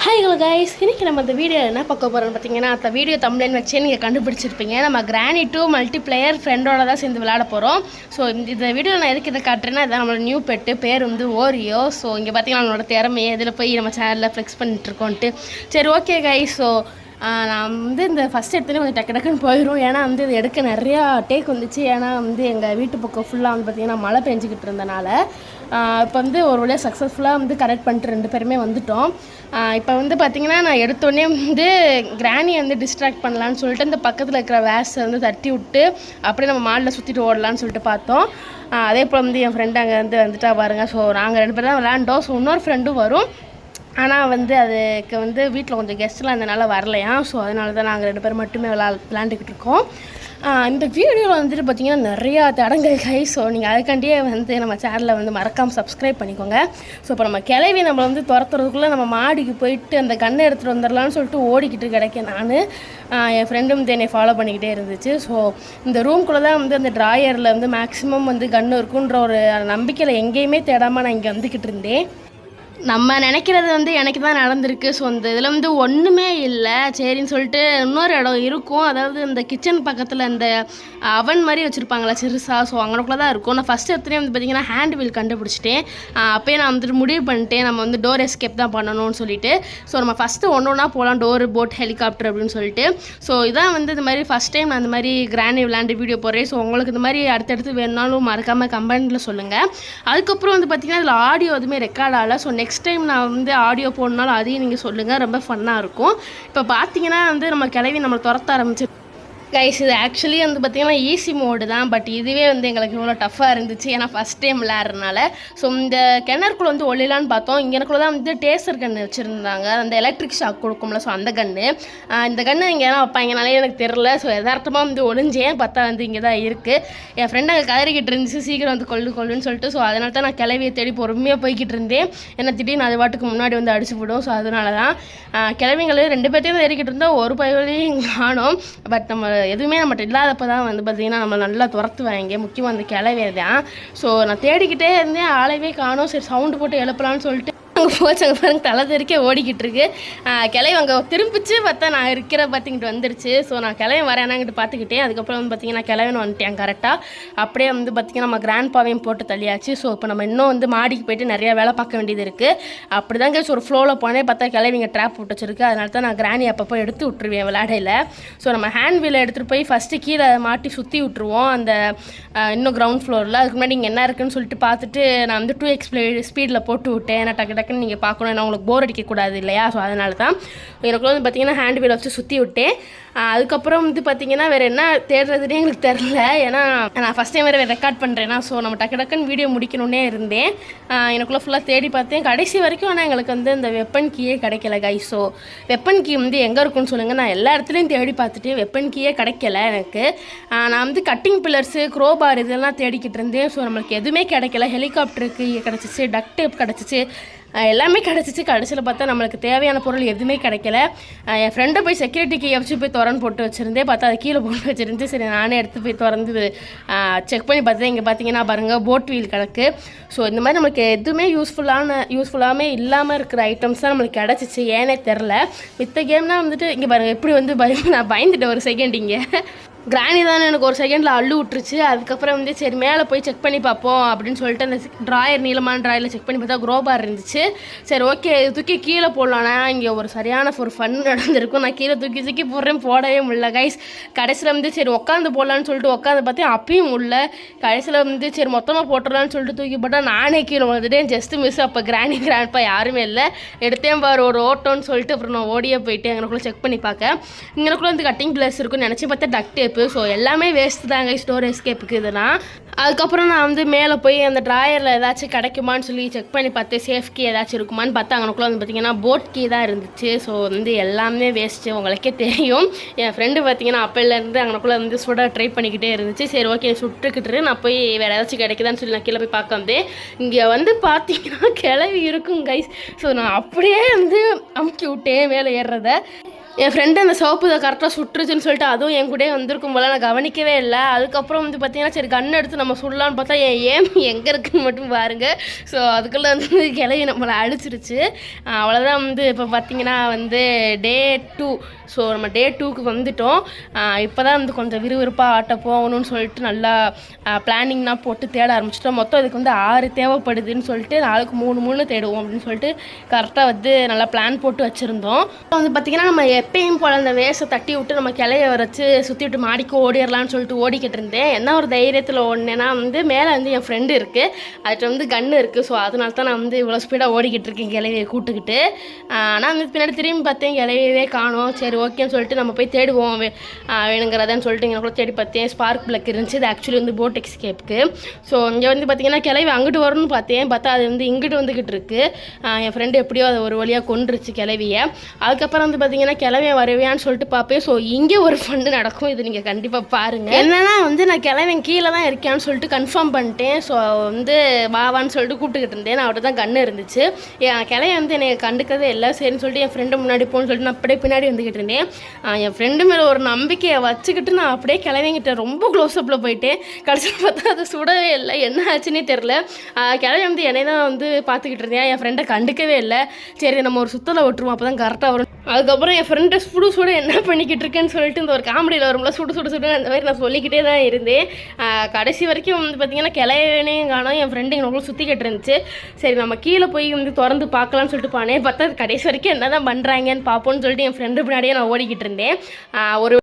Hi hello guys, இன்றைக்கி நம்ம இந்த வீடியோ என்ன பார்க்க போகிறோம்னு பார்த்தீங்கன்னா, அந்த வீடியோ தம்ப்நெயில் வச்சே நீங்கள் கண்டுபிடிச்சிருப்பீங்க. நம்ம கிரானி 2 மல்டிப்ளேயர் ஃப்ரெண்டோட தான் சேர்ந்து விளையாட போகிறோம். ஸோ இந்த வீடியோவில் நான் எதுக்கு இதை காட்டுறேன்னா, இதான் நம்மளோட நியூ பெட்டு, பேர் வந்து ஓரியோ. ஸோ இங்கே பார்த்தீங்கன்னா நம்மளோட திறமையை இதில் போய் நம்ம சேனலில் ஃப்ளெக்ஸ் பண்ணிட்டுருக்கோன்ட்டு. சரி ஓகே கைஸ், ஸோ நான் வந்து இந்த ஃபஸ்ட் எடுத்துகிட்டே கொஞ்சம் டக்கு டக்குன்னு போயிடும். ஏன்னா வந்து இது எடுக்க நிறையா டேக் வந்துச்சு. ஏன்னா வந்து எங்கள் வீட்டு பக்கம் ஃபுல்லாக வந்து பார்த்திங்கன்னா மழை பெஞ்சிக்கிட்டு இருந்தனால இப்போ வந்து ஒரு வழியாக சக்ஸஸ்ஃபுல்லாக வந்து கரெக்ட் பண்ணிட்டு 2 பேருமே வந்துட்டோம். இப்போ வந்து பார்த்திங்கன்னா நான் எடுத்தோடனே வந்து கிராணியை வந்து டிஸ்ட்ராக்ட் பண்ணலான்னு சொல்லிட்டு இந்த பக்கத்தில் இருக்கிற வேஸை வந்து தட்டி விட்டு அப்படியே நம்ம மாடில் சுற்றிட்டு ஓடலான்னு சொல்லிட்டு பார்த்தோம். அதே போல் வந்து என் ஃப்ரெண்டு அங்கே வந்துட்டா பாருங்க. ஸோ நாங்கள் 2 பேர் தான் விளையாண்டோம். ஸோ இன்னொரு ஃப்ரெண்டும் வரும். ஆனால் வந்து அதுக்கு வந்து வீட்டில் கொஞ்சம் கெஸ்ட்லாம் இருந்தனால வரலையா. ஸோ அதனால தான் நாங்கள் 2 பேர் மட்டுமே விளாண்டுக்கிட்டு இருக்கோம். இந்த வீடியோவில் வந்துட்டு பார்த்திங்கன்னா நிறையா தடங்கள் கை. ஸோ நீங்கள் அதுக்காண்டியே வந்து நம்ம சேனலில் வந்து மறக்காமல் சப்ஸ்கிரைப் பண்ணிக்கோங்க. ஸோ இப்போ நம்ம கிளவி நம்மளை வந்து துரத்துறதுக்குள்ளே நம்ம மாடிக்கு போயிட்டு அந்த கண்ணை எடுத்துகிட்டு வந்துடலான்னு சொல்லிட்டு ஓடிக்கிட்டு கிடைக்கேன் நான். என் ஃப்ரெண்டும் வந்து என்னை ஃபாலோ பண்ணிக்கிட்டே இருந்துச்சு. ஸோ இந்த ரூம்குள்ளே தான் வந்து அந்த ட்ராயரில் வந்து மேக்ஸிமம் வந்து கன்று இருக்குன்ற ஒரு நம்பிக்கையில் எங்கேயுமே தேடாமல் நான் இங்கே வந்துக்கிட்டு இருந்தேன். நம்ம நினைக்கிறது வந்து எனக்கு தான் நடந்திருக்கு. ஸோ அந்த இதில் வந்து ஒன்றுமே இல்லை. சரின்னு சொல்லிட்டு இன்னொரு இடம் இருக்கும். அதாவது இந்த கிச்சன் பக்கத்தில் இந்த அவன் மாதிரி வச்சுருப்பாங்களா சிறுசா. ஸோ அங்கனக்குள்ளே தான் இருக்கும். நான் ஃபஸ்ட் எடுத்துகிட்டே வந்து பார்த்திங்கன்னா ஹேண்ட் வீல் கண்டுபிடிச்சிட்டேன். அப்போயே நான் வந்துட்டு முடிவு பண்ணிட்டேன் நம்ம வந்து டோர் எஸ்கேப் தான் பண்ணணும்னு சொல்லிட்டு. ஸோ நம்ம ஃபஸ்ட்டு ஒன்றா போகலாம், டோரு, போட், ஹெலிகாப்டர் அப்படின்னு சொல்லிட்டு. ஸோ இதான் வந்து இந்த மாதிரி ஃபஸ்ட் டைம் நான் இந்த மாதிரி கிரானி விளையாண்டு வீடியோ போடுறேன். ஸோ உங்களுக்கு இந்த மாதிரி அடுத்தடுத்து வேணுனாலும் மறக்காமல் கமெண்ட்டில் சொல்லுங்கள். அதுக்கப்புறம் வந்து பார்த்திங்கன்னா இதில் ஆடியோ எதுவுமே ரெக்கார்ட் ஆகலை. ஸோ நெக்ஸ்ட் டைம் நான் வந்து ஆடியோ போடனாலும் அதையும் நீங்கள் சொல்லுங்கள். ரொம்ப ஃபன்னாக இருக்கும். இப்போ பார்த்தீங்கன்னா வந்து நம்ம கிளவி நம்மளை துரத்த ஆரம்பிச்சு கைஸ். இது ஆக்சுவலி வந்து பார்த்திங்கன்னா ஈஸி மோடு தான். பட் இதுவே வந்து எங்களுக்கு இவ்வளோ டஃப்பாக இருந்துச்சு. ஏன்னா ஃபஸ்ட் டைம் விளையாடுறதுனால. ஸோ இந்த கிணறுக்குள்ளே வந்து ஒளிலான்னு பார்த்தோம். இங்கனக்குள்ளே தான் வந்து டேசர் கன்று வச்சுருந்தாங்க. அந்த எலக்ட்ரிக் ஷாக் கொடுக்கும்ல. ஸோ அந்த கன்று இந்த கன்று இங்கே தான் வைப்பாங்கனாலே எனக்கு தெரில. ஸோ யதார்த்தமாக வந்து ஒளிஞ்சேன். பார்த்தா வந்து இங்கே தான் இருக்குது. என் ஃப்ரெண்டு அங்கே கதறிக்கிட்டு இருந்துச்சு, சீக்கிரம் வந்து கொள்ளுன்னு சொல்லிட்டு. ஸோ அதனால தான் நான் கிளவியை தேடி பொறுமையாக போய்கிட்டு இருந்தேன். ஏன்னா திடீர்னு அது வாட்டுக்கு முன்னாடி வந்து அடிச்சு விடும். ஸோ அதனால தான் கிளவிங்களை 2 பேர்த்தையும் தேடிக்கிட்டு இருந்தால் ஒரு பயிலையும் காணும். பட் நம்ம எதுவுமே நம்மகிட்ட இல்லாதப்போ தான் வந்து பார்த்திங்கன்னா நம்ம நல்லா துரத்துவாங்க. முக்கியமாக அந்த கிளவே தான். ஸோ நான் தேடிக்கிட்டே இருந்தேன், ஆளவே காணும். சரி சவுண்டு போட்டு எழுப்பலான்னு சொல்லிட்டு அங்கே போச்சு. அங்கே பாருங்க தலை தெறிக்க ஓடிக்கிட்டு இருக்கு. கிளவி அங்கே திரும்பிச்சு பார்த்தா நான் இருக்கிற பார்த்திங்கிட்டு வந்துருச்சு. ஸோ நான் கிளவி வரேனாங்கிட்டு பார்த்துக்கிட்டேன். அதுக்கப்புறம் வந்து பார்த்திங்கன்னா கிளவின்னு வந்துட்டேன் கரெக்டாக. அப்படியே வந்து பார்த்திங்கன்னா நம்ம கிராண்ட் பாவையும் போட்டு தள்ளியாச்சு. ஸோ இப்போ நம்ம இன்னும் வந்து மாடிக்கு போய்ட்டு நிறையா வேலை பார்க்க வேண்டியது இருக்குது. அப்படி தாங்க ஒரு ஃப்ளோவில் போனே பார்த்தா கிளவிங்க ட்ராப் விட்டு வச்சிருக்கு. அதனால தான் நான் கிராணி அப்பப்போ எடுத்து விட்டுருவேன் விளையாடையில். ஸோ நம்ம ஹேண்ட் வீலை எடுத்துகிட்டு போய் ஃபஸ்ட்டு கீழே மாட்டி சுற்றி விட்டுருவோம் அந்த இன்னும் கிரவுண்ட் ஃப்ளோரில். அதுக்கு முன்னாடி இங்கே என்ன இருக்குதுன்னு சொல்லிட்டு பார்த்துட்டு நான் வந்து 2x ஸ்பீடில் போட்டு விட்டேன். ஏன்னா டக்கு நீங்கள் பார்க்கணும், ஏன்னா உங்களுக்கு போர் அடிக்கக்கூடாது இல்லையா. ஸோ அதனால தான் எனக்குள்ள வந்து பார்த்திங்கன்னா ஹேண்ட் வீலை வச்சு சுற்றி விட்டேன். அதுக்கப்புறம் வந்து பார்த்திங்கன்னா வேறு என்ன தேடுறதுனே எங்களுக்கு தெரில. ஏன்னா நான் ஃபஸ்ட் டைம் வேறு ரெக்கார்ட் பண்ணுறேன்னா. ஸோ நம்ம டக்குன்னு வீடியோ முடிக்கணுன்னே இருந்தேன். எனக்குள்ளே ஃபுல்லாக தேடி பார்த்தேன் கடைசி வரைக்கும். ஆனால் எங்களுக்கு வந்து இந்த வெப்பன் கீயே கிடைக்கல கைஸ். ஸோ வெப்பன் கீ வந்து எங்கே இருக்குன்னு சொல்லுங்கள். நான் எல்லா இடத்துலையும் தேடி பார்த்துட்டு வெப்பன் கீயே கிடைக்கல எனக்கு. நான் வந்து கட்டிங் பில்லர்ஸு, க்ரோபார் இதெல்லாம் தேடிக்கிட்டு இருந்தேன். ஸோ நம்மளுக்கு எதுவுமே கிடைக்கல. ஹெலிகாப்டருக்கு கிடச்சிச்சு, டக் டேப் கிடச்சிச்சு, எல்லாமே கிடச்சிச்சு. கடைசியில் பார்த்தா நம்மளுக்கு தேவையான பொருள் எதுவுமே கிடைக்கல. என் ஃப்ரெண்டை போய் செக்யூரிட்டிக்கு வச்சு போய் திறந்து போட்டு வச்சுருந்தேன். பார்த்தா அது கீழே போட்டு வச்சுருந்து. சரி நானே எடுத்து போய் திறந்து செக் பண்ணி பார்த்தேன். இங்கே பார்த்தீங்கன்னா பாருங்கள் போட் வீல் கிடக்கு. ஸோ இந்த மாதிரி நம்மளுக்கு எதுவுமே யூஸ்ஃபுல்லாமே இல்லாமல் இருக்கிற ஐட்டம்ஸ் தான் நம்மளுக்கு கிடச்சிச்சு. ஏனே தெரில. மித்த கேம்னால் வந்துட்டு இங்கே பாருங்கள் எப்படி வந்து நான் பயந்துட்டேன் ஒரு செகண்ட். இங்கே கிராணி தானே எனக்கு ஒரு செகண்டில் அள்ளு விட்டுருச்சு. அதுக்கப்புறம் வந்து சரி மேலே போய் செக் பண்ணி பார்ப்போம் அப்படின்னு சொல்லிட்டு அந்த ட்ராயர், நீளமான ட்ராயரில் செக் பண்ணி பார்த்தா க்ரோபார் இருந்துச்சு. சரி ஓகே தூக்கி கீழே போடலான்னா இங்கே ஒரு சரியான ஒரு ஃபன் நடந்திருக்கும். நான் கீழே தூக்கி போடுறேன், போடவே முடியல கைஸ். கடைசியில் வந்து சரி உட்காந்து போடலான்னு சொல்லிட்டு உட்காந்து பார்த்தேன், அப்பயும் முடியல. கடைசியில் வந்து சரி மொத்தமாக போட்டுடலான்னு சொல்லிட்டு தூக்கி போட்டால் நானே கீழே வந்துட்டேன். Just miss. அப்போ கிராண்ட்பா யாருமே இல்லை. எடுத்தேன் பாரு ஒரு ஓட்டோன்னு சொல்லிட்டு. அப்புறம் நான் ஓடியே போயிட்டு எங்களுக்குள்ளே செக் பண்ணி பார்க்க. இங்கனக்குள்ளே வந்து கட்டிங் பிளேஸ் இருக்குன்னு நினச்சி பார்த்தா டக் டேப். ஸோ எல்லாமே வேஸ்ட் தாங்க ஸ்டோர் எஸ்கேப்புக்கு இதெல்லாம். அதுக்கப்புறம் நான் வந்து மேலே போய் அந்த ட்ராயரில் ஏதாச்சும் கிடைக்குமான்னு சொல்லி செக் பண்ணி பார்த்தேன். சேஃப் கீ ஏதாச்சும் இருக்குமான்னு பார்த்தா அங்கனக்குள்ளே வந்து பார்த்திங்கன்னா போட் கீ தான் இருந்துச்சு. ஸோ வந்து எல்லாமே வேஸ்ட்டு, உங்களுக்கே தெரியும். என் ஃப்ரெண்டு பார்த்திங்கன்னா அப்போலேருந்து அங்கனக்குள்ளே வந்து சுட ட்ரை பண்ணிக்கிட்டே இருந்துச்சு. சரி ஓகே சுட்டுக்கிட்டு நான் போய் வேறு ஏதாச்சும் கிடைக்குதான்னு சொல்லி நான் கீழே போய் பார்க்க வந்தேன். இங்கே வந்து பார்த்திங்கன்னா கிளவி இருக்கும் கைஸ். ஸோ நான் அப்படியே வந்து அமுக்கி விட்டேன் மேலே ஏறுறத. என் ஃப்ரெண்டு அந்த சோப்பு இதை கரெக்டாக சுட்டுருச்சுன்னு சொல்லிட்டு அதுவும் என் கூட வந்திருக்கும் போல நான் கவனிக்கவே இல்லை. அதுக்கப்புறம் வந்து பார்த்தீங்கன்னா சரி கன் எடுத்து நம்ம சுடலான்னு பார்த்தா ஏன் எங்கே இருக்குன்னு மட்டும் பாருங்கள். ஸோ அதுக்குள்ளே வந்து கிளவி நம்மளை அடிச்சிருச்சு. அவ்வளோதான். வந்து இப்போ பார்த்தீங்கன்னா வந்து டே 2. ஸோ நம்ம டே 2க்கு வந்துட்டோம். இப்போ தான் வந்து கொஞ்சம் விறுவிறுப்பாக ஆட்ட போகணும்னு சொல்லிட்டு நல்லா பிளானிங்லாம் போட்டு தேட ஆரம்பிச்சிட்டோம். மொத்தம் இதுக்கு வந்து 6 தேவைப்படுதுன்னு சொல்லிட்டு நாளுக்கு 3 தேடுவோம் அப்படின்னு சொல்லிட்டு கரெக்டாக வந்து நல்லா பிளான் போட்டு வச்சுருந்தோம். இப்போ வந்து பார்த்திங்கன்னா நம்ம எப்பயும் போல் அந்த வேஸை தட்டி விட்டு நம்ம கிளைய வரைச்சி சுற்றி விட்டு மாடிக்கு ஓடிடலான்னு சொல்லிட்டு ஓடிக்கிட்டு இருந்தேன். என்ன ஒரு தைரியத்தில் ஓடினேன்னா வந்து மேலே வந்து என் ஃப்ரெண்டு இருக்குது, அதுக்கு வந்து கன்று இருக்குது. ஸோ அதனால தான் நான் வந்து இவ்வளோ ஸ்பீடாக ஓடிக்கிட்டு இருக்கேன் கிளையை கூட்டுக்கிட்டு. ஆனால் வந்து பின்னாடி திரும்பி பார்த்தேன் கிளையவே காணோம். சரி ஓகேன்னு சொல்லிட்டு நம்ம போய் தேடுவோம் வேணுங்கிறதான்னு சொல்லிட்டு இங்கே கூட தேடி பார்த்தேன். ஸ்பார்க் பிளக் இருந்துச்சு. இது ஆக்சுவலி வந்து போட் எக்ஸ்கேப்புக்கு. ஸோ இங்கே வந்து பார்த்திங்கன்னா கிளவி அங்கிட்டு வரணும்னு பார்த்தா அது வந்து இங்கிட்டு வந்துக்கிட்டு இருக்குது. என் ஃப்ரெண்டு எப்படியோ அதை ஒரு வழியாக கொண்டுருச்சு கிளவியை. அதுக்கப்புறம் வந்து பார்த்திங்கன்னா கிளவியை வரவையான்னு சொல்லிட்டு பார்ப்பேன். ஸோ இங்கே ஒரு ஃபண்டு நடக்கும், இது நீங்கள் கண்டிப்பாக பாருங்கள். என்னன்னா வந்து நான் கிளவன் கீழே தான் இருக்கேன்னு சொல்லிட்டு கன்ஃபார்ம் பண்ணிட்டேன். ஸோ வந்து வாவான்னு சொல்லிட்டு கூப்பிட்டுக்கிட்டு இருந்தேன். நான் அவர்கிட்ட தான் கன்று இருந்துச்சு. என் கிளவி வந்து என்னை கண்டுக்கிறதே இல்லை. சரின்னு சொல்லிட்டு என் ஃப்ரெண்டு முன்னாடி போகணும்னு சொல்லிட்டு நான் அப்படியே பின்னாடி வந்துக்கிட்டு இருந்தேன். என் ஃப்ரெண்டு மேலே ஒரு நம்பிக்கையை வச்சுக்கிட்டு நான் அப்படியே கிளவிங்கிட்ட ரொம்ப க்ளோஸ்அப்பில் போயிட்டேன். கடைசியில் பார்த்தா அது சுடவே இல்லை. என்ன ஆச்சுன்னே தெரில. கிளவி வந்து என்னை தான் வந்து பார்த்துக்கிட்டு இருந்தேன். என் ஃப்ரெண்டை கண்டுக்கவே இல்லை. சரி நம்ம ஒரு சுத்தலை விட்டுருவோம், அப்போ தான் கரெக்டாக வரும். அதுக்கப்புறம் என் ஃப்ரெண்டை சுடு என்ன பண்ணிக்கிட்டு இருக்கேன்னு சொல்லிட்டு இந்த ஒரு காமெடியில் வரும்ல சுடு அந்த மாதிரி நான் சொல்லிக்கிட்டே தான் இருந்தேன். கடைசி வரைக்கும் வந்து பார்த்திங்கன்னா கிளையனையும் காணோம். என் ஃப்ரெண்டு எங்களுக்கு சுற்றிக்கிட்டு இருந்துச்சு. சரி நம்ம கீழே போய் வந்து திறந்து பார்க்கலான்னு சொல்லிட்டு போனேன். பார்த்தா கடைசி வரைக்கும் என்ன தான் பண்ணுறாங்கன்னு பார்ப்போம்னு சொல்லிட்டு என் ஃப்ரெண்டு பின்னாடியே நான் ஓடிக்கிட்டு இருந்தேன். ஒரு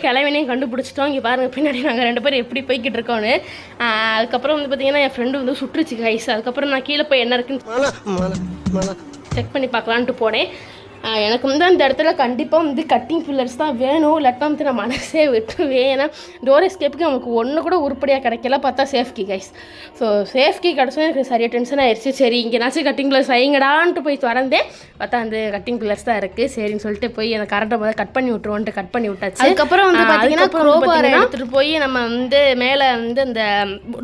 கிளவினையும் கண்டுபிடிச்சிட்டோம். இங்கே பாருங்கள் பின்னாடி நாங்கள் 2 பேரும் எப்படி போய்கிட்டு இருக்கோன்னு. அதுக்கப்புறம் வந்து பார்த்தீங்கன்னா என் ஃப்ரெண்டு வந்து சுட்டுருச்சு கைஸ். அதுக்கப்புறம் நான் கீழே போய் என்ன இருக்குன்னு செக் பண்ணி பார்க்கலான்ட்டு போனேன். எனக்கு வந்து அந்த இடத்துல கண்டிப்பாக வந்து கட்டிங் பில்லர்ஸ் தான் வேணும். இல்லாட்டா வந்து நான் மனசே விட்டுருவேன். ஏன்னா டோர் எஸ்கேப்புக்கு நமக்கு ஒன்று கூட உருப்படியாக கிடைக்கல. பார்த்தா சேஃப் கீ கைஸ். ஸோ சேஃப் கீ கிடச்சோம் எனக்கு சரியாக டென்ஷன் ஆயிடுச்சு. சரி இங்கேனாச்சும் கட்டிங் பில்லர்ஸ் வைங்கடான்ட்டு போய் திறந்தேன். பார்த்தா அந்த கட்டிங் பில்லர்ஸ் தான் இருக்குது. சரின்னு சொல்லிட்டு போய் அந்த கரெக்டாக முதல்ல கட் பண்ணி விட்டுருவோன்ட்டு கட் பண்ணி விட்டாச்சு. அதுக்கப்புறம் வந்து பார்த்தீங்கன்னா க்ரோபார் எடுத்துகிட்டு போய் நம்ம வந்து மேலே வந்து அந்த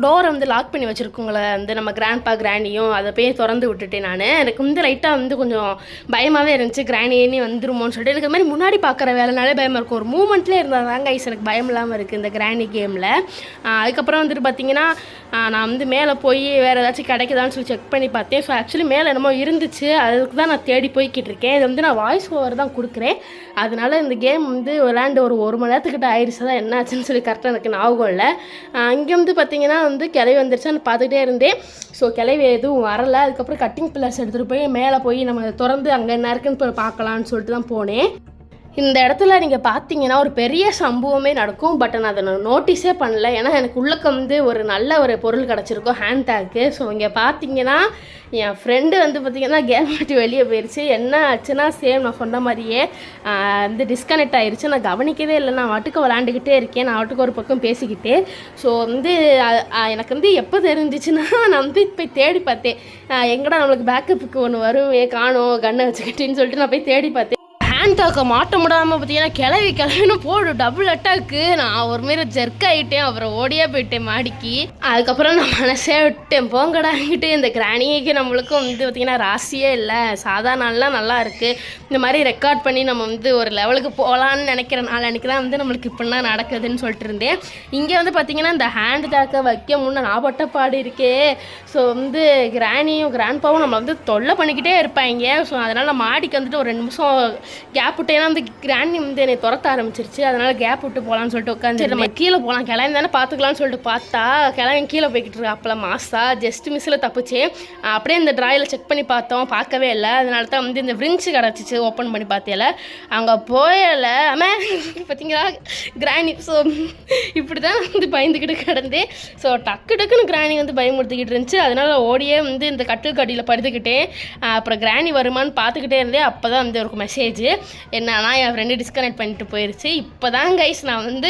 டோரை வந்து லாக் பண்ணி வச்சுருக்கோங்களே வந்து நம்ம கிராண்டியும் அதை போய் திறந்து விட்டுட்டேன். நான் எனக்கு வந்து லைட்டாக வந்து கொஞ்சம் பயமாகவே இருந்துச்சு. கிராணியே வந்துருமோன்னு சொல்லிட்டு எனக்கு மாதிரி முன்னாடி பார்க்குற வேலைனாலே பயமாக இருக்கும். ஒரு மூமெண்ட்லேயே இருந்தால் தாங்க ஐஸ் எனக்கு பயம் இல்லாமல் இருக்குது இந்த கிராணி கேமில். அதுக்கப்புறம் வந்துட்டு பார்த்தீங்கன்னா நான் வந்து மேலே போய் வேறு ஏதாச்சும் கிடைக்குதான்னு சொல்லி செக் பண்ணி பார்த்தேன். ஸோ ஆக்சுவலி மேலே என்னமோ இருந்துச்சு, அதுக்கு தான் நான் தேடி போய்கிட்டு இருக்கேன். இது வந்து நான் வாய்ஸ் ஓவர் தான் கொடுக்குறேன். அதனால் இந்த கேம் வந்து விளையாண்டு ஒரு மணி நேரத்துக்கிட்ட ஆயிடுச்சு தான் என்ன ஆச்சுன்னு சொல்லி கரெக்டாக எனக்கு ஞாபகம் இல்லை. இங்கே வந்து பார்த்தீங்கன்னா வந்து கிளவி வந்துருச்சான்னு பார்த்துக்கிட்டே இருந்தேன். ஸோ கிளவி எதுவும் வரலை. அதுக்கப்புறம் கட்டிங் பில்லர்ஸ் எடுத்துகிட்டு போய் மேலே போய் நம்ம திறந்து அங்கே என்ன இருக்குன்னு பார்க்கலான்னு சொல்லிட்டு தான் போனேன். இந்த இடத்துல நீங்கள் பார்த்தீங்கன்னா ஒரு பெரிய சம்பவமே நடக்கும். பட் நான் அதை நோட்டீஸே பண்ணல. ஏன்னா எனக்கு உள்ளக்க வந்து ஒரு நல்ல ஒரு பொருள் கிடச்சிருக்கும், ஹேண்ட் டேக்கு. ஸோ இங்கே பார்த்தீங்கன்னா என் ஃப்ரெண்டு வந்து பார்த்திங்கன்னா கேம் விட்டு வெளியே போயிடுச்சு. என்ன ஆச்சுன்னா சேம் நான் சொன்ன மாதிரியே வந்து டிஸ்கனெக்ட் ஆகிடுச்சு. நான் கவனிக்கவே இல்லை. நான் வாட்டுக்கு விளாண்டுக்கிட்டே இருக்கேன். நான் வாட்டுக்கு ஒரு பக்கம் பேசிக்கிட்டே. ஸோ வந்து எனக்கு வந்து எப்போ தெரிஞ்சிச்சுன்னா நான் வந்து போய் தேடி பார்த்தேன். எங்கடா நம்மளுக்கு பேக்கப்புக்கு ஒன்று வருவே காணோம் கண்ணை வச்சுக்கிட்டேன்னு சொல்லிட்டு நான் போய் தேடி பார்த்தேன். ஹேண்ட் டாக்கை மாட்ட முடியாமல் பார்த்தீங்கன்னா கிளவின்னு போடு டபுள் அட்டாக்கு. நான் ஒரு மாரி ஜெர்க் ஆகிட்டேன். அப்புறம் ஓடியே போயிட்டேன் மாடிக்கு. அதுக்கப்புறம் நான் மனசே விட்டேன் போங்கடாங்கிட்டு. இந்த கிராணிக்கு நம்மளுக்கும் வந்து பார்த்திங்கன்னா ராசியே இல்லை. சாதாரண நாள்லாம் நல்லா இருக்குது. இந்த மாதிரி ரெக்கார்ட் பண்ணி நம்ம வந்து ஒரு லெவலுக்கு போகலான்னு நினைக்கிற நாள் அன்றைக்கி தான் வந்து நம்மளுக்கு இப்படின்னா நடக்குதுன்னு சொல்லிட்டு இருந்தேன். இங்கே வந்து பார்த்திங்கன்னா இந்த ஹேண்ட் டாக்கை வைக்க முன்னே நான் பட்டப்பாடு இருக்கே. ஸோ வந்து கிராண்ட்பாவும் நம்மளை வந்து தொல்லை பண்ணிக்கிட்டே இருப்பாங்க. ஸோ அதனால் நான் மாடிக்கு வந்துட்டு ஒரு 2 நிமிஷம் கேப் விட்டு, ஏன்னா வந்து கிராண்டி வந்து என்னை துரத்த ஆரம்பிச்சிருச்சு. அதனால் கேப் விட்டு போகலான்னு சொல்லிட்டு உட்காந்து நம்ம கீழே போகலாம் கிளம்பி தானே பார்த்துக்கலான்னு சொல்லிட்டு பார்த்தா கிளம்பி கீழே போய்கிட்டு இருக்கு. அப்போலாம் மாசா ஜஸ்ட் மிஸ்ஸில் தப்பிச்சு. அப்படியே இந்த ட்ராயில் செக் பண்ணி பார்த்தோம், பார்க்கவே இல்லை. அதனால தான் வந்து இந்த ஃப்ரிஞ்சு கிடச்சிச்சு. ஓப்பன் பண்ணி பார்த்தேல அங்கே போயலை அம்மா பார்த்தீங்களா கிராணி. ஸோ இப்படி தான் வந்து பயந்துக்கிட்டு கிடந்தேன். ஸோ டக்குன்னு கிராணி வந்து பயமுறுத்திக்கிட்டு இருந்துச்சு. அதனால் ஓடியே வந்து இந்த கட்டில் கடியில் படுத்துக்கிட்டேன். அப்புறம் கிராணி வருமானு பார்த்துக்கிட்டே இருந்தேன். அப்போ தான் வந்து ஒரு மெசேஜ் என்னன்னா என் ஃப்ரெண்டு டிஸ்கனெக்ட் பண்ணிட்டு போயிடுச்சு. இப்போ தான் கைஸ் நான் வந்து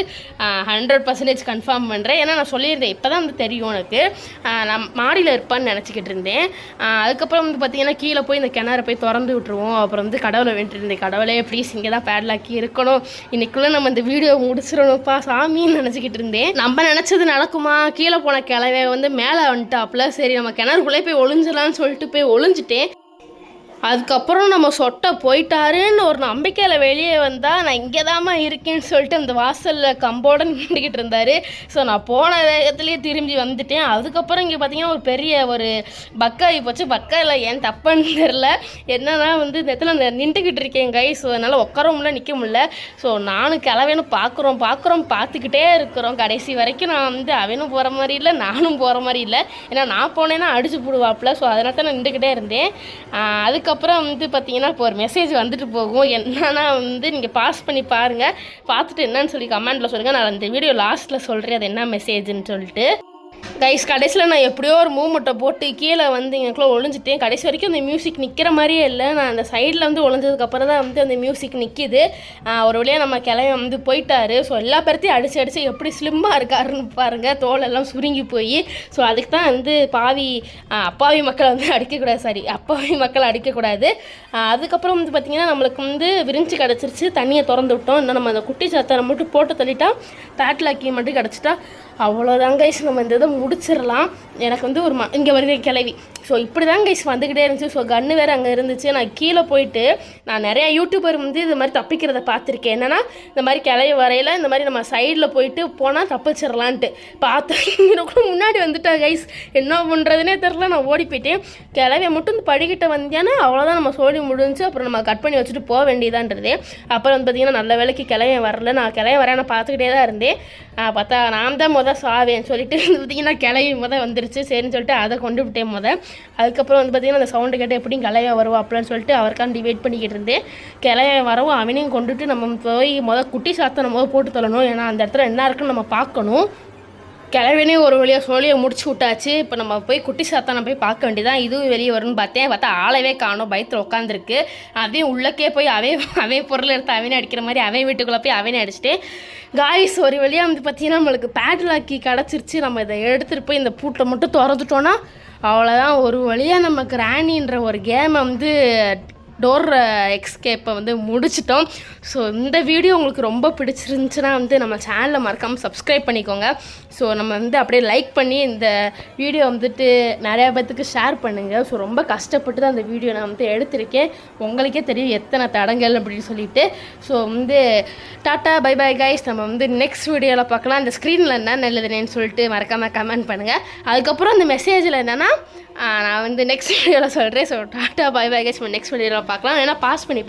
100% கன்ஃபார்ம் பண்ணுறேன். ஏன்னா நான் சொல்லியிருந்தேன் இப்போ தான் வந்து தெரியும் எனக்கு. நான் மாடியில் இருப்பான்னு நினச்சிக்கிட்டு இருந்தேன். அதுக்கப்புறம் வந்து பார்த்திங்கன்னா கீழே போய் இந்த கிணறு போய் திறந்து விட்டுருவோம். அப்புறம் வந்து கடவுளை வேண்டிட்டு இருந்தேன், கடவுளே ப்ளீஸ் இங்கே தான் பேட்லாக்கி இருக்கணும், இன்றைக்குள்ளே நம்ம இந்த வீடியோ முடிச்சிடணும்ப்பா சாமின்னு நினச்சிக்கிட்டு இருந்தேன். நம்ம நினச்சது நடக்குமா? கீழே போன கிளவே வந்து மேலே வந்துட்டாப்புல. சரி நம்ம கிணறுக்குள்ளே போய் ஒளிஞ்சிடலான்னு சொல்லிட்டு போய் ஒளிஞ்சிட்டேன். அதுக்கப்புறம் நம்ம சொட்டை போயிட்டாருன்னு ஒரு நம்பிக்கையில் வெளியே வந்தால் நான் இங்கே தாம்மா இருக்கேன்னு சொல்லிட்டு அந்த வாசலில் கம்போடு நின்றுக்கிட்டு இருந்தார். ஸோ நான் போன வேகத்துலேயே திரும்பி வந்துட்டேன். அதுக்கப்புறம் இங்கே பார்த்தீங்கன்னா ஒரு பெரிய ஒரு பக்காகி போச்சு. பக்காயில் ஏன் தப்புன்னு தெரில. என்னன்னா வந்து இந்த இடத்துல அந்த நின்றுக்கிட்டு இருக்கேன் கை. ஸோ அதனால் உட்கார முடியல, நிற்க முடியல. ஸோ நானும் கிளவேன்னு பார்க்குறோம் பார்த்துக்கிட்டே இருக்கிறோம். கடைசி வரைக்கும் நான் வந்து அவனும் போகிற மாதிரி இல்லை, நானும் போகிற மாதிரி இல்லை. ஏன்னா நான் போனேன்னா அடிச்சு போடுவாப்பில். ஸோ அதனால தான் நான் நின்றுக்கிட்டே இருந்தேன். அதுக்கப்புறம் வந்து பார்த்தீங்கன்னா இப்போ ஒரு மெசேஜ் வந்துட்டு போகும். என்னன்னா வந்து நீங்கள் பாஸ் பண்ணி பாருங்கள், பார்த்துட்டு என்னன்னு சொல்லி கமெண்ட்டில் சொல்லுங்கள். நான் அந்த வீடியோ லாஸ்ட்டில் சொல்கிறேன் அது என்ன மெசேஜ்ன்னு சொல்லிட்டு. கைஸ் கடைசியில் நான் எப்படியோ ஒரு மூமெண்ட்டை போட்டு கீழே வந்து எங்களுக்குள்ள ஒழிஞ்சிட்டேன். கடைசி வரைக்கும் அந்த மியூசிக் நிற்கிற மாதிரியே இல்லை. நான் அந்த சைடில் வந்து ஒழிஞ்சதுக்கப்புறம் தான் வந்து அந்த மியூசிக் நிற்கிது. ஒரு வழியாக நம்ம கிளம்பி வந்து போயிட்டாரு. ஸோ எல்லா பேர்த்தையும் அடித்து எப்படி ஸ்லிம்மாக இருக்காருன்னு பாருங்கள், தோலெல்லாம் சுருங்கி போய். ஸோ அதுக்கு தான் வந்து அப்பாவி மக்களை வந்து அடிக்கக்கூடாது, அப்பாவி மக்களை அடிக்கக்கூடாது. அதுக்கப்புறம் வந்து பார்த்திங்கன்னா நம்மளுக்கு வந்து விரிஞ்சு கிடச்சிருச்சு. தண்ணியை திறந்து விட்டோம். இன்னும் நம்ம அந்த குட்டி சாத்தானை மட்டும் போட்டு தள்ளிட்டா பேட்லாக்கி மட்டும் கிடச்சிட்டா அவ்வளோதான் கைஸ், நம்ம இந்த இதை முடிச்சிடலாம். எனக்கு வந்து ஒரு இங்கே வருது கிளவி. ஸோ இப்படி தான் கைஸ் வந்துக்கிட்டே இருந்துச்சு. ஸோ கன்று வேறு அங்கே இருந்துச்சு. நான் கீழே போயிட்டு நான் நிறையா யூடியூபர் வந்து இது மாதிரி தப்பிக்கிறத பார்த்துருக்கேன். என்னென்னா இந்த மாதிரி கிளவி வரையில் இந்த மாதிரி நம்ம சைடில் போயிட்டு போனால் தப்பிச்சிடலான்ட்டு பார்த்தேன். கூட முன்னாடி வந்துட்டேன் கைஸ். என்ன பண்ணுறதுனே தெரில. நான் ஓடி போயிட்டேன். கிளவியை மட்டும் இந்த படிக்கிட்ட வந்தேன்னா அவ்வளோதான், நம்ம சோழி முடிஞ்சு. அப்புறம் நம்ம கட் பண்ணி வச்சுட்டு போக வேண்டியதான்றது. அப்புறம் வந்து பார்த்திங்கன்னா நல்ல வேலைக்கு கிளவியை வரல. நான் கிளவி வரேன், நான் பார்த்துக்கிட்டே தான் இருந்தேன். பார்த்தா நான் தான் சாவேன்னு சொல்லிட்டு பார்த்திங்கன்னா கிளவி வந்துருச்சு. சரின்னு சொல்லிட்டு அதை கொண்டு விட்டேன் அதுக்கப்புறம் வந்து பார்த்திங்கன்னா அந்த சவுண்டு கேட்டு எப்படியும் கிளவியா வருவோம் அப்படின்னு சொல்லிட்டு அவருக்காண்டி வெயிட் பண்ணிக்கிட்டு இருந்தேன். கிளவியா வரவும் அவனையும் கொண்டுட்டு நம்ம போய் குட்டி சாத்தை நம்ம போட்டு தள்ளணும். ஏன்னா அந்த இடத்துல என்ன இருக்குன்னு நம்ம பார்க்கணும். கிளவினே ஒரு வழியாக சோழியை முடிச்சு விட்டாச்சு. இப்போ நம்ம போய் குட்டி சாத்தானை போய் பார்க்க வேண்டியதான். இதுவும் வெளியே வரும்னு பார்த்தா ஆளவே காணும், பயத்தில் உட்காந்துருக்கு. அதையும் உள்ளக்கே போய் அவே பொருள் எடுத்து அவனே அடிக்கிற மாதிரி அவன் வீட்டுக்குள்ளே போய் அவனே அடிச்சுட்டு காய்ஸ் ஒரு வழியாக வந்து பார்த்திங்கன்னா நம்மளுக்கு பேட்லாக்கி கிடச்சிருச்சு. நம்ம இதை எடுத்துகிட்டு போய் இந்த பூட்டை மட்டும் திறந்துட்டோன்னா அவ்வளோதான். ஒரு வழியாக நம்ம கிராணின்ற ஒரு கேமை வந்து டோர் எக்ஸ்கேப்பை வந்து முடிச்சிட்டோம். ஸோ இந்த வீடியோ உங்களுக்கு ரொம்ப பிடிச்சிருந்துச்சுன்னா வந்து நம்ம சேனலை மறக்காமல் சப்ஸ்கிரைப் பண்ணிக்கோங்க. ஸோ நம்ம வந்து அப்படியே லைக் பண்ணி இந்த வீடியோ வந்துட்டு நிறையா பேர்த்துக்கு ஷேர் பண்ணுங்கள். ஸோ ரொம்ப கஷ்டப்பட்டு தான் அந்த வீடியோ நான் வந்து எடுத்திருக்கேன். உங்களுக்கே தெரியும் எத்தனை தடங்கள் அப்படின்னு சொல்லிட்டு. ஸோ வந்து டாட்டா பை பை கைஸ். நம்ம வந்து நெக்ஸ்ட் வீடியோவில் பார்க்கலாம். இந்த ஸ்க்ரீனில் என்ன எழுதுனேன்னு சொல்லிட்டு மறக்காமல் கமெண்ட் பண்ணுங்கள். அதுக்கப்புறம் அந்த மெசேஜில் என்னென்னா நான் வந்து நெக்ஸ்ட் வீடியோவில் சொல்கிறேன். So tata bye bye guys. Next வீடியோவில் பார்க்கலாம். ஏன்னா பாஸ் பண்ணி